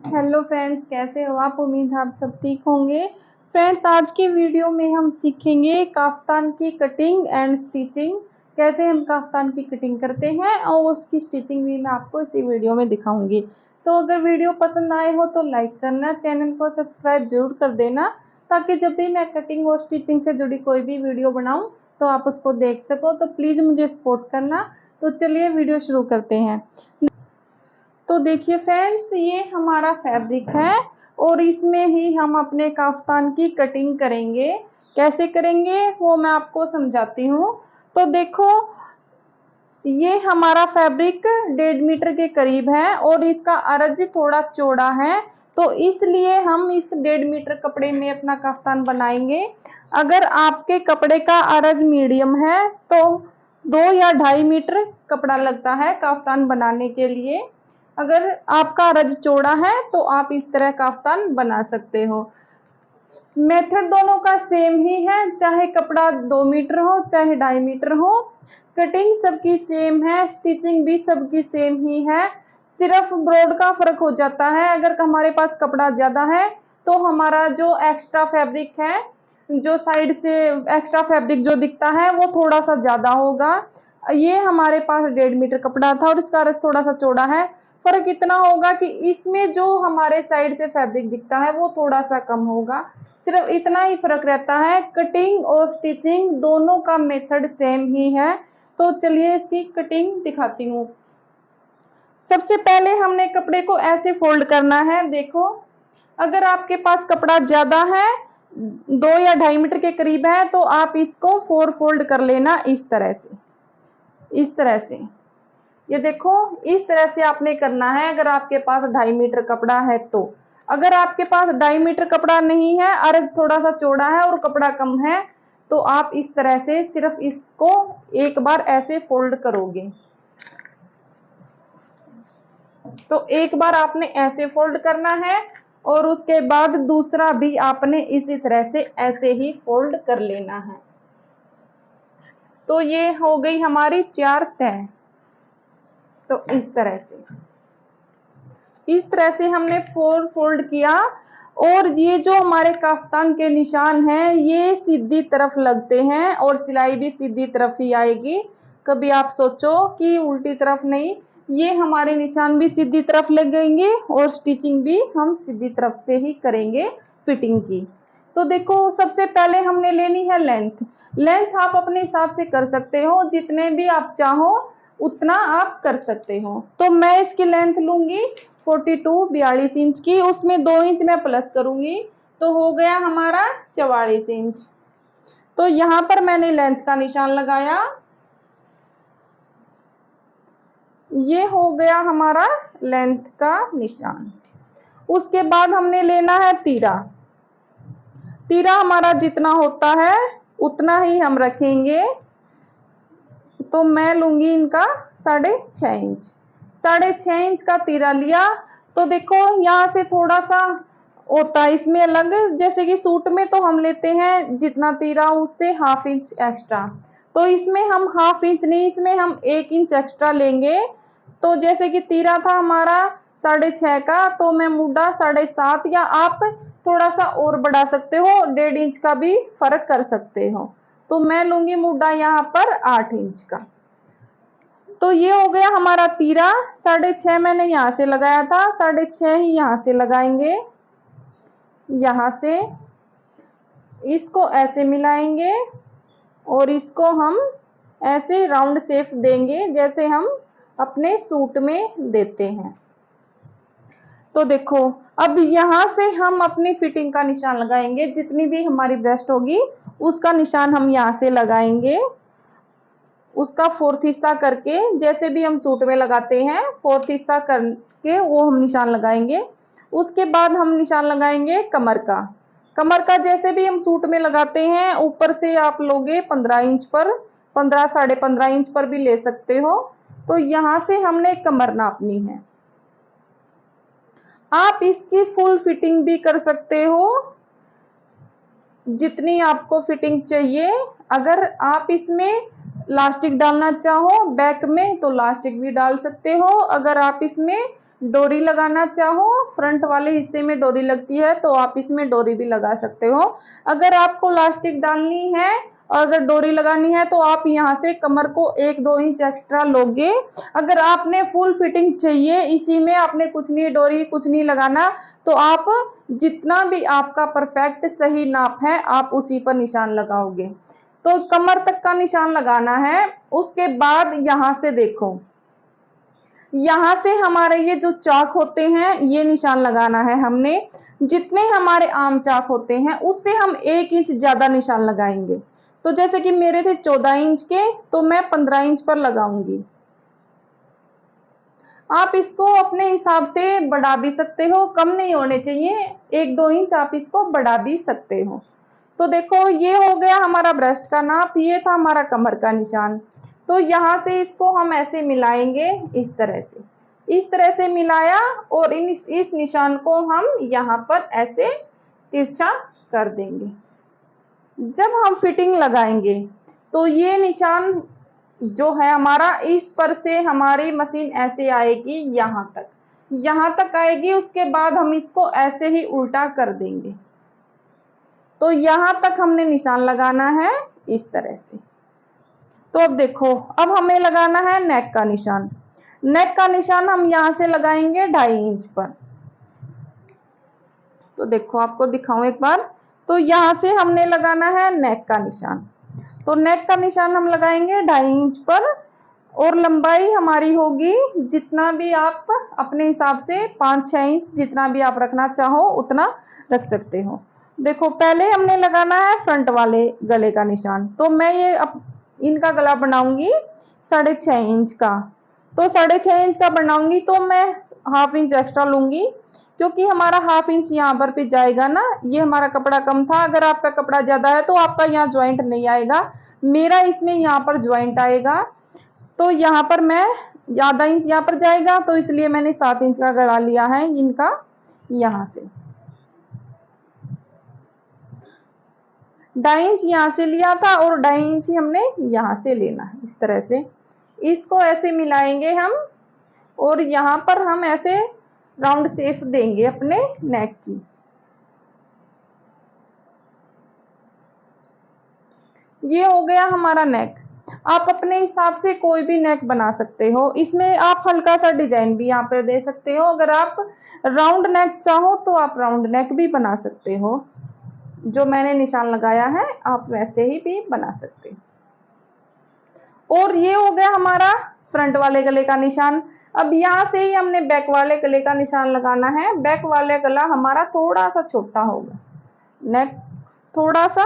Hello friends, कैसे हो आप? उम्मीद है आप सब ठीक होंगे। फ्रेंड्स, आज की वीडियो में हम सीखेंगे काफ्तान की कटिंग एंड स्टिचिंग। कैसे हम काफ्तान की कटिंग करते हैं और उसकी स्टिचिंग भी मैं आपको इसी वीडियो में दिखाऊंगी। तो अगर वीडियो पसंद आए हो तो लाइक करना, चैनल को सब्सक्राइब जरूर कर देना, ताकि जब भी मैं कटिंग और स्टिचिंग से जुड़ी कोई भी वीडियो बनाऊं तो आप उसको देख सको। तो प्लीज़ मुझे सपोर्ट करना। तो चलिए वीडियो शुरू करते हैं। तो देखिए फ्रेंड्स, ये हमारा फैब्रिक है और इसमें ही हम अपने काफ्तान की कटिंग करेंगे। कैसे करेंगे वो मैं आपको समझाती हूँ। तो देखो, ये हमारा फैब्रिक 1.5 मीटर के करीब है और इसका अर्ज थोड़ा चौड़ा है, तो इसलिए हम इस 1.5 मीटर कपड़े में अपना काफ्तान बनाएंगे। अगर आपके कपड़े का अर्ज मीडियम है तो 2 या 2.5 मीटर कपड़ा लगता है काफ्तान बनाने के लिए। अगर आपका अर्ज चौड़ा है तो आप इस तरह काफ्तान बना सकते हो। मेथड दोनों का सेम ही है, चाहे कपड़ा 2 मीटर हो चाहे 2.5 मीटर हो। कटिंग सबकी सेम है, स्टिचिंग भी सबकी सेम ही है। सिर्फ ब्रॉड का फर्क हो जाता है। अगर हमारे पास कपड़ा ज्यादा है तो हमारा जो एक्स्ट्रा फैब्रिक है, जो साइड से एक्स्ट्रा फैब्रिक जो दिखता है वो थोड़ा सा ज्यादा होगा। ये हमारे पास 1.5 मीटर कपड़ा था और इसका रस थोड़ा सा चौड़ा है। फर्क इतना होगा कि इसमें जो हमारे साइड से फैब्रिक दिखता है वो थोड़ा सा कम होगा। सिर्फ इतना ही फर्क रहता है। कटिंग और स्टिचिंग दोनों का मेथड सेम ही है। तो चलिए इसकी कटिंग दिखाती हूँ। सबसे पहले हमने कपड़े को ऐसे फोल्ड करना है। देखो, अगर आपके पास कपड़ा ज्यादा है, 2 या 2.5 मीटर के करीब है, तो आप इसको 4 फोल्ड कर लेना इस तरह से। इस तरह से ये देखो, इस तरह से आपने करना है अगर आपके पास 2.5 मीटर कपड़ा है तो। अगर आपके पास 2.5 मीटर कपड़ा नहीं है, अर्ज थोड़ा सा चौड़ा है और कपड़ा कम है, तो आप इस तरह से सिर्फ इसको एक बार ऐसे फोल्ड करोगे। तो एक बार आपने ऐसे फोल्ड करना है और उसके बाद दूसरा भी आपने इसी तरह से ऐसे ही फोल्ड कर लेना है। तो ये हो गई हमारी 4 तह। तो इस तरह से हमने 4 फोल्ड किया। और ये जो हमारे काफ्तान के निशान हैं ये सीधी तरफ लगते हैं और सिलाई भी सीधी तरफ ही आएगी। कभी आप सोचो कि उल्टी तरफ नहीं। ये हमारे निशान भी सीधी तरफ लगेंगे और स्टिचिंग भी हम सीधी तरफ से ही करेंगे फिटिंग की। तो देखो, सबसे पहले हमने लेनी है लेंथ। लेंथ आप अपने हिसाब से कर सकते हो, जितने भी आप चाहो उतना आप कर सकते हो। तो मैं इसकी लेंथ लूंगी 42 इंच की, उसमें 2 इंच मैं प्लस करूंगी, तो हो गया हमारा 44 इंच। तो यहां पर मैंने लेंथ का निशान लगाया। ये हो गया हमारा लेंथ का निशान। उसके बाद हमने लेना है तीरा। तीरा हमारा जितना होता है उतना ही हम रखेंगे। तो मैं लूंगी इनका 6.5 इंच। 6.5 इंच का तीरा लिया। तो देखो, यहाँ से थोड़ा सा होता है इसमें अलग। जैसे कि सूट में तो हम लेते हैं जितना तीरा उससे ½ इंच एक्स्ट्रा, तो इसमें हम ½ इंच नहीं, इसमें हम 1 इंच एक्स्ट्रा लेंगे। तो जैसे कि तीरा था हमारा 6.5 का, तो मैं मुड्डा 7.5, या आप थोड़ा सा और बढ़ा सकते हो, 1.5 इंच का भी फर्क कर सकते हो। तो मैं लूंगी मुड्डा यहाँ पर 8 इंच का। तो ये हो गया हमारा तीरा। 6.5 मैंने यहाँ से लगाया था, 6.5 ही यहाँ से लगाएंगे। यहाँ से इसको ऐसे मिलाएंगे और इसको हम ऐसे राउंड शेप देंगे जैसे हम अपने सूट में देते हैं। तो देखो, अब यहाँ से हम अपनी फिटिंग का निशान लगाएंगे। जितनी भी हमारी ब्रेस्ट होगी उसका निशान हम यहाँ से लगाएंगे। उसका 4th हिस्सा करके, जैसे भी हम सूट में लगाते हैं 4th हिस्सा करके वो हम निशान लगाएंगे। उसके बाद हम निशान लगाएंगे कमर का। कमर का जैसे भी हम सूट में लगाते हैं, ऊपर से आप लोगे 15 इंच पर, 15 15.5 इंच पर भी ले सकते हो। तो यहाँ से हमने कमर नापनी है। आप इसकी फुल फिटिंग भी कर सकते हो, जितनी आपको फिटिंग चाहिए। अगर आप इसमें लास्टिक डालना चाहो बैक में तो लास्टिक भी डाल सकते हो। अगर आप इसमें डोरी लगाना चाहो, फ्रंट वाले हिस्से में डोरी लगती है तो आप इसमें डोरी भी लगा सकते हो। अगर आपको लास्टिक डालनी है और अगर डोरी लगानी है तो आप यहाँ से कमर को 1-2 इंच एक्स्ट्रा लोगे। अगर आपने फुल फिटिंग चाहिए, इसी में आपने कुछ नहीं, डोरी कुछ नहीं लगाना, तो आप जितना भी आपका परफेक्ट सही नाप है आप उसी पर निशान लगाओगे। तो कमर तक का निशान लगाना है। उसके बाद यहाँ से देखो, यहाँ से हमारे ये जो चाक होते हैं ये निशान लगाना है हमने। जितने हमारे आम चाक होते हैं उससे हम 1 इंच ज्यादा निशान लगाएंगे। तो जैसे कि मेरे थे 14 इंच के, तो मैं 15 इंच पर लगाऊंगी। आप इसको अपने हिसाब से बढ़ा भी सकते हो, कम नहीं होने चाहिए, 1-2 इंच आप इसको बढ़ा भी सकते हो। तो देखो ये हो गया हमारा ब्रेस्ट का नाप, ये था हमारा कमर का निशान। तो यहाँ से इसको हम ऐसे मिलाएंगे, इस तरह से मिलाया और इस निशान को हम यहाँ पर ऐसे तिरछा कर देंगे। जब हम फिटिंग लगाएंगे तो ये निशान जो है हमारा, इस पर से हमारी मशीन ऐसे आएगी, यहाँ तक आएगी। उसके बाद हम इसको ऐसे ही उल्टा कर देंगे। तो यहाँ तक हमने निशान लगाना है इस तरह से। तो अब देखो, अब हमें लगाना है नेक का निशान। नेक का निशान हम यहाँ से लगाएंगे 2.5 इंच पर। तो देखो आपको दिखाऊं एक बार, तो यहाँ से हमने लगाना है नेक का निशान। तो नेक का निशान हम लगाएंगे 2.5 इंच पर और लंबाई हमारी होगी, जितना भी आप अपने हिसाब से 5-6 इंच जितना भी आप रखना चाहो उतना रख सकते हो। देखो पहले हमने लगाना है फ्रंट वाले गले का निशान। तो मैं ये इनका गला बनाऊंगी 6.5 इंच का। तो 6.5 इंच का बनाऊंगी तो मैं 1/2 इंच एक्स्ट्रा लूंगी, क्योंकि हमारा 1/2 इंच यहाँ पर भी जाएगा ना। ये हमारा कपड़ा कम था, अगर आपका कपड़ा ज्यादा है तो आपका यहाँ ज्वाइंट नहीं आएगा, मेरा इसमें यहाँ पर ज्वाइंट आएगा। तो यहाँ पर मैं आधा इंच यहाँ पर जाएगा, तो इसलिए मैंने 7 इंच का गला लिया है इनका। यहाँ से 2.5 इंच यहाँ से लिया था और 2.5 इंच ही हमने यहाँ से लेना है। इस तरह से इसको ऐसे मिलाएंगे हम और यहाँ पर हम ऐसे राउंड शेप देंगे अपने नेक की। ये हो गया हमारा नेक। आप अपने हिसाब से कोई भी नेक बना सकते हो, इसमें आप हल्का सा डिजाइन भी यहाँ पर दे सकते हो। अगर आप राउंड नेक चाहो तो आप राउंड नेक भी बना सकते हो, जो मैंने निशान लगाया है आप वैसे ही भी बना सकते हो। और ये हो गया हमारा फ्रंट वाले गले का निशान। अब यहाँ से ही हमने बैक वाले गले का निशान लगाना है। बैक वाले गला हमारा थोड़ा सा छोटा होगा, नेक थोड़ा सा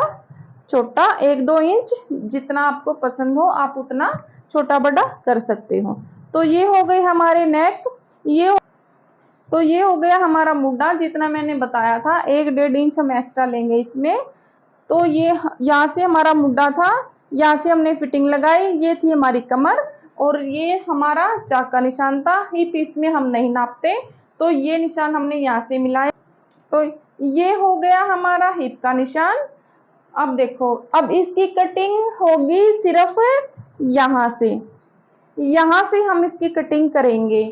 छोटा, 1-2 इंच जितना आपको पसंद हो आप उतना छोटा बड़ा कर सकते हो। तो ये हो गई हमारे नेक। तो ये हो गया हमारा मुड्डा, जितना मैंने बताया था 1-1.5 इंच हम एक्स्ट्रा लेंगे इसमें। तो ये यहाँ से हमारा मुड्डा था, यहाँ से हमने फिटिंग लगाई, ये थी हमारी कमर और ये हमारा चाक का निशान था। हिप इसमें हम नहीं नापते, तो ये निशान हमने यहाँ से मिलाया। तो ये हो गया हमारा हिप का निशान। अब देखो, अब इसकी कटिंग होगी सिर्फ यहाँ से हम इसकी कटिंग करेंगे।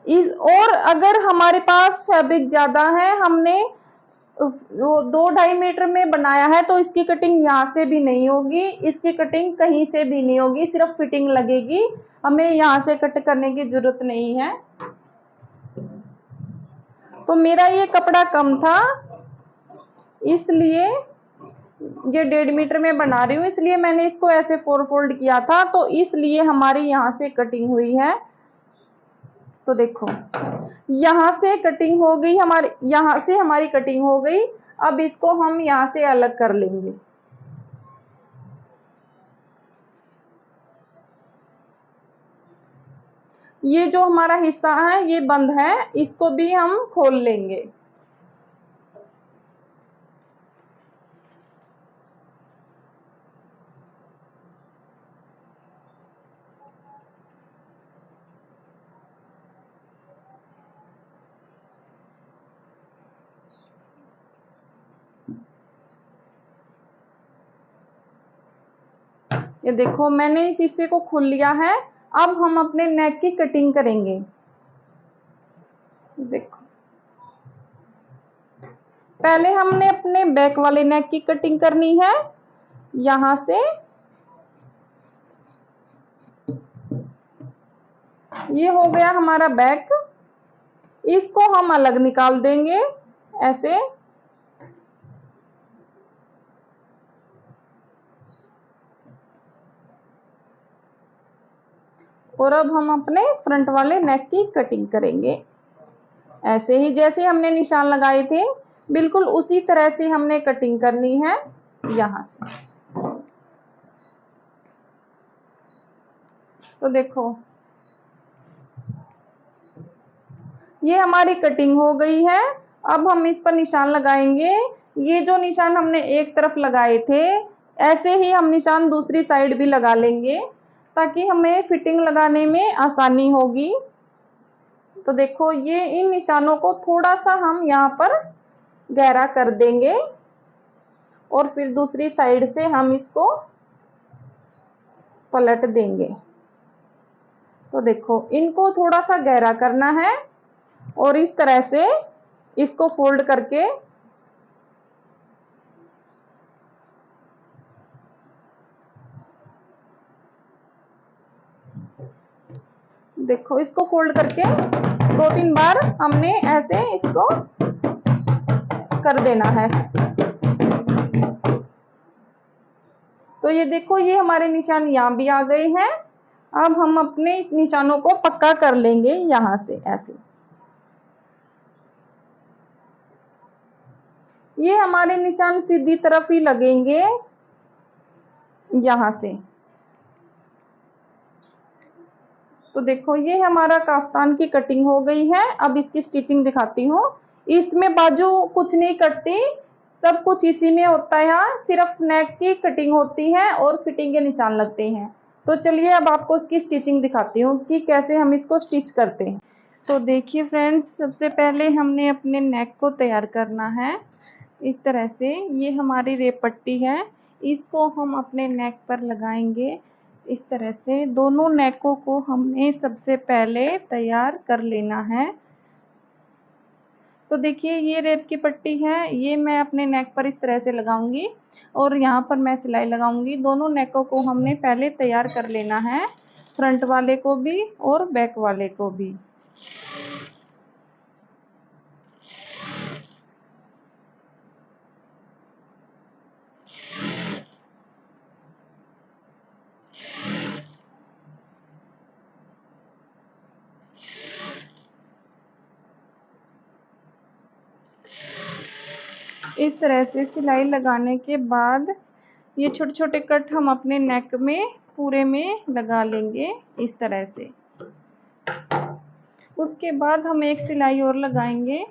और अगर हमारे पास फैब्रिक ज्यादा है, हमने 2-2.5 मीटर में बनाया है, तो इसकी कटिंग यहाँ से भी नहीं होगी, इसकी कटिंग कहीं से भी नहीं होगी, सिर्फ फिटिंग लगेगी, हमें यहाँ से कट करने की जरूरत नहीं है। तो मेरा ये कपड़ा कम था इसलिए ये 1.5 मीटर में बना रही हूँ, इसलिए मैंने इसको ऐसे 4 फोल्ड किया था, तो इसलिए हमारी यहाँ से कटिंग हुई है। तो देखो यहाँ से कटिंग हो गई हमारी, यहाँ से हमारी कटिंग हो गई। अब इसको हम यहाँ से अलग कर लेंगे। ये जो हमारा हिस्सा है ये बंद है, इसको भी हम खोल लेंगे। ये देखो मैंने इस हिस्से को खोल लिया है। अब हम अपने नेक की कटिंग करेंगे। देखो, पहले हमने अपने बैक वाले नेक की कटिंग करनी है। यहां से ये हो गया हमारा बैक, इसको हम अलग निकाल देंगे ऐसे। और अब हम अपने फ्रंट वाले नेक की कटिंग करेंगे ऐसे ही, जैसे हमने निशान लगाए थे बिल्कुल उसी तरह से हमने कटिंग करनी है यहां से। तो देखो, ये हमारी कटिंग हो गई है। अब हम इस पर निशान लगाएंगे। ये जो निशान हमने एक तरफ लगाए थे, ऐसे ही हम निशान दूसरी साइड भी लगा लेंगे ताकि हमें फिटिंग लगाने में आसानी होगी। तो देखो, ये इन निशानों को थोड़ा सा हम यहाँ पर गहरा कर देंगे और फिर दूसरी साइड से हम इसको पलट देंगे। तो देखो, इनको थोड़ा सा गहरा करना है और इस तरह से इसको फोल्ड करके देखो, इसको फोल्ड करके 2-3 बार हमने ऐसे इसको कर देना है। तो ये देखो, ये हमारे निशान यहाँ भी आ गए हैं। अब हम अपने इस निशानों को पक्का कर लेंगे यहां से ऐसे। ये हमारे निशान सीधी तरफ ही लगेंगे यहां से। तो देखो, ये हमारा काफ्तान की कटिंग हो गई है। अब इसकी स्टिचिंग दिखाती हूँ। इसमें बाजू कुछ नहीं कटती, सब कुछ इसी में होता है। यहाँ सिर्फ नेक की कटिंग होती है और फिटिंग के निशान लगते हैं। तो चलिए अब आपको इसकी स्टिचिंग दिखाती हूँ कि कैसे हम इसको स्टिच करते हैं। तो देखिए फ्रेंड्स, सबसे पहले हमने अपने नेक को तैयार करना है इस तरह से। ये हमारी रेप पट्टी है, इसको हम अपने नेक पर लगाएंगे इस तरह से। दोनों नेकों को हमने सबसे पहले तैयार कर लेना है। तो देखिए, ये रेप की पट्टी है, ये मैं अपने नेक पर इस तरह से लगाऊंगी और यहाँ पर मैं सिलाई लगाऊंगी। दोनों नेकों को हमने पहले तैयार कर लेना है, फ्रंट वाले को भी और बैक वाले को भी। इस तरह से सिलाई लगाने के बाद ये छोटे छोटे कट हम अपने नेक में पूरे में लगा लेंगे इस तरह से। उसके बाद हम एक सिलाई और लगाएंगे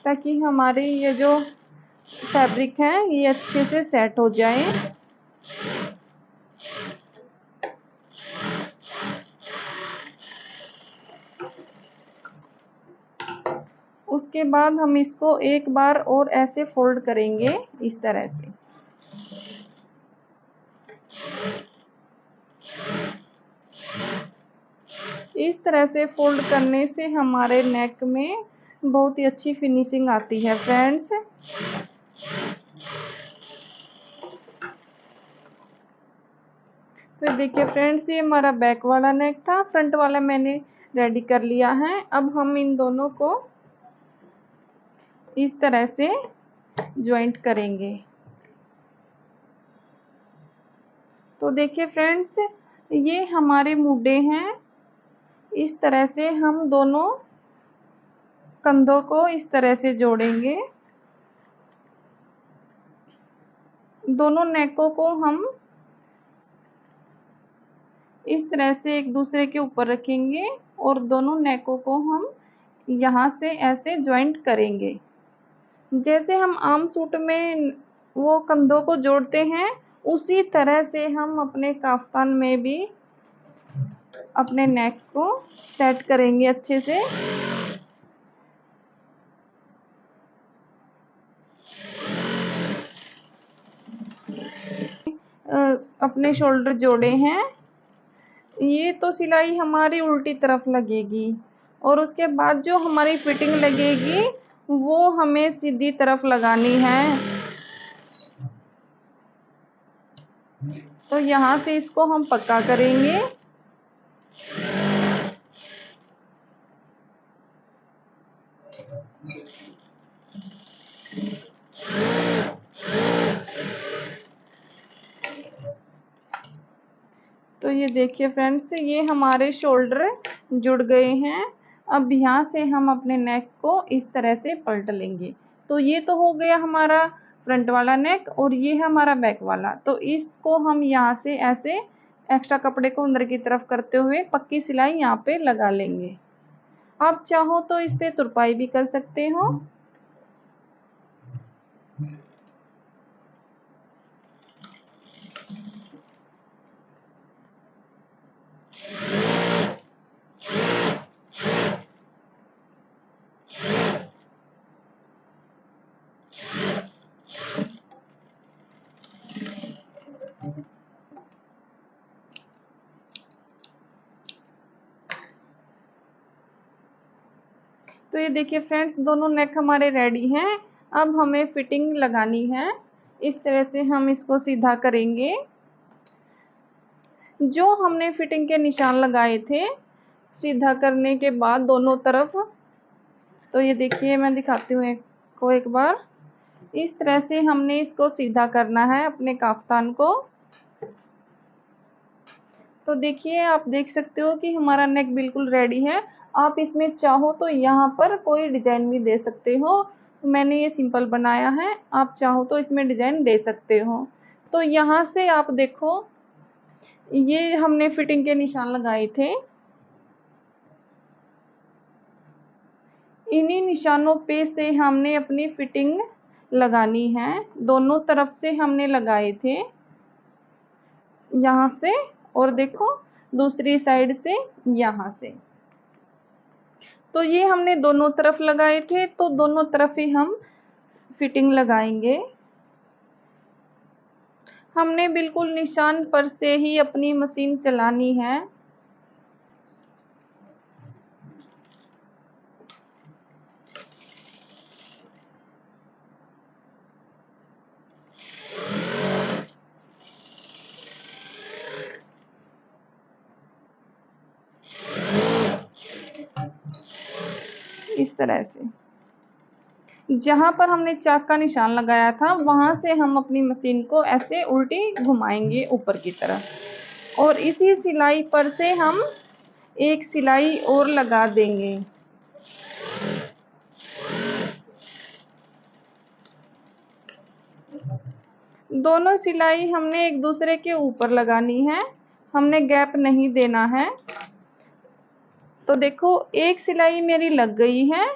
ताकि हमारे ये जो फैब्रिक है ये अच्छे से सेट हो जाए। उसके बाद हम इसको एक बार और ऐसे फोल्ड करेंगे इस तरह से। इस तरह से फोल्ड करने से हमारे नेक में बहुत ही अच्छी फिनिशिंग आती है फ्रेंड्स। तो देखिए फ्रेंड्स, ये हमारा बैक वाला नेक था, फ्रंट वाला मैंने रेडी कर लिया है। अब हम इन दोनों को इस तरह से ज्वाइंट करेंगे। तो देखिए फ्रेंड्स, ये हमारे मुड्डे हैं। इस तरह से हम दोनों कंधों को इस तरह से जोड़ेंगे। दोनों नेकों को हम इस तरह से एक दूसरे के ऊपर रखेंगे और दोनों नेकों को हम यहाँ से ऐसे ज्वाइंट करेंगे। जैसे हम आम सूट में वो कंधों को जोड़ते हैं, उसी तरह से हम अपने काफ्तान में भी अपने नेक को सेट करेंगे अच्छे से। अपने शोल्डर जोड़े हैं। ये तो सिलाई हमारी उल्टी तरफ लगेगी, और उसके बाद जो हमारी फिटिंग लगेगी वो हमें सीधी तरफ लगानी है। तो यहाँ से इसको हम पक्का करेंगे। तो ये देखिए फ्रेंड्स, ये हमारे शोल्डर जुड़ गए हैं। अब यहाँ से हम अपने नेक को इस तरह से पलट लेंगे। तो ये तो हो गया हमारा फ्रंट वाला नेक और ये है हमारा बैक वाला। तो इसको हम यहाँ से ऐसे एक्स्ट्रा कपड़े को अंदर की तरफ करते हुए पक्की सिलाई यहाँ पे लगा लेंगे। आप चाहो तो इस पे तुरपाई भी कर सकते हो। तो ये देखिए फ्रेंड्स, दोनों नेक हमारे रेडी हैं। अब हमें फिटिंग लगानी है। इस तरह से हम इसको सीधा करेंगे। जो हमने फिटिंग के निशान लगाए थे सीधा करने के बाद दोनों तरफ, तो ये देखिए मैं दिखाती हूँ एक बार। इस तरह से हमने इसको सीधा करना है अपने काफ्तान को। तो देखिए, आप देख सकते हो कि हमारा नेक बिल्कुल रेडी है। आप इसमें चाहो तो यहाँ पर कोई डिजाइन भी दे सकते हो। मैंने ये सिंपल बनाया है, आप चाहो तो इसमें डिजाइन दे सकते हो। तो यहाँ से आप देखो, ये हमने फिटिंग के निशान लगाए थे। इन्हीं निशानों पे से हमने अपनी फिटिंग लगानी है। दोनों तरफ से हमने लगाए थे यहाँ से, और देखो दूसरी साइड से यहाँ से। तो ये हमने दोनों तरफ लगाए थे, तो दोनों तरफ ही हम फिटिंग लगाएंगे। हमने बिल्कुल निशान पर से ही अपनी मशीन चलानी है। इस तरह से जहां पर हमने चाक का निशान लगाया था वहां से हम अपनी मशीन को ऐसे उल्टी घुमाएंगे ऊपर की तरफ, और इसी सिलाई पर से हम एक सिलाई और लगा देंगे। दोनों सिलाई हमने एक दूसरे के ऊपर लगानी है, हमने गैप नहीं देना है। तो देखो, एक सिलाई मेरी लग गई है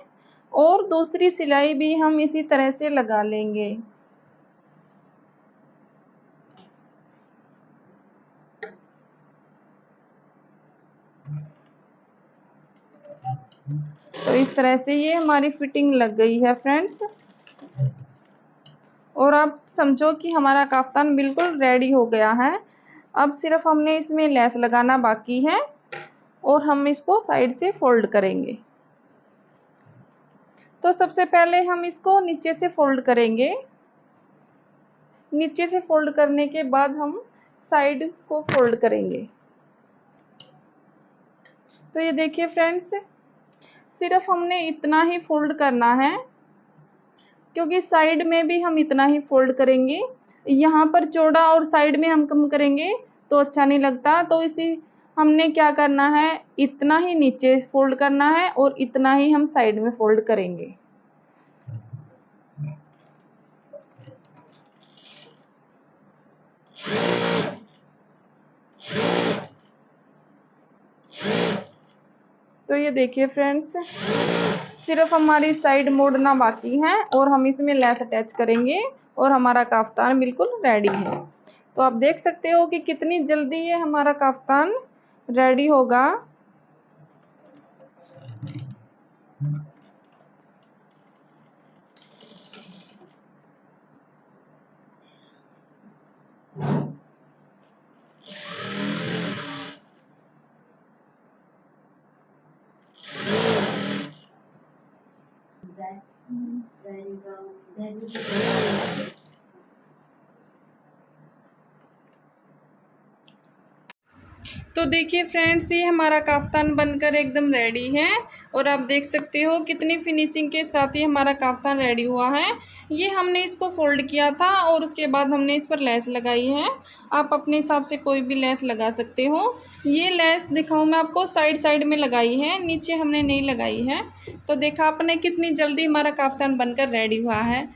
और दूसरी सिलाई भी हम इसी तरह से लगा लेंगे। तो इस तरह से ये हमारी फिटिंग लग गई है फ्रेंड्स। और आप समझो कि हमारा काफ्तान बिल्कुल रेडी हो गया है। अब सिर्फ हमने इसमें लेस लगाना बाकी है और हम इसको साइड से फोल्ड करेंगे। तो सबसे पहले हम इसको नीचे से फोल्ड करेंगे। नीचे से फोल्ड करने के बाद हम साइड को फोल्ड करेंगे। तो ये देखिए फ्रेंड्स, सिर्फ हमने इतना ही फोल्ड करना है, क्योंकि साइड में भी हम इतना ही फोल्ड करेंगे। यहाँ पर चौड़ा और साइड में हम कम करेंगे तो अच्छा नहीं लगता। तो इसी हमने क्या करना है, इतना ही नीचे फोल्ड करना है और इतना ही हम साइड में फोल्ड करेंगे। तो ये देखिए फ्रेंड्स, सिर्फ हमारी साइड मोड़ना बाकी है और हम इसमें लेस अटैच करेंगे और हमारा काफ्तान बिल्कुल रेडी है। तो आप देख सकते हो कि कितनी जल्दी ये हमारा काफ्तान रेडी होगा। तो देखिए फ्रेंड्स, ये हमारा काफ्तान बनकर एकदम रेडी है और आप देख सकते हो कितनी फिनिशिंग के साथ ये हमारा काफ्तान रेडी हुआ है। ये हमने इसको फोल्ड किया था और उसके बाद हमने इस पर लेस लगाई है। आप अपने हिसाब से कोई भी लेस लगा सकते हो। ये लेस दिखाऊं मैं आपको, साइड साइड में लगाई है, नीचे हमने नहीं लगाई है। तो देखा आपने कितनी जल्दी हमारा काफ्तान बनकर रेडी हुआ है।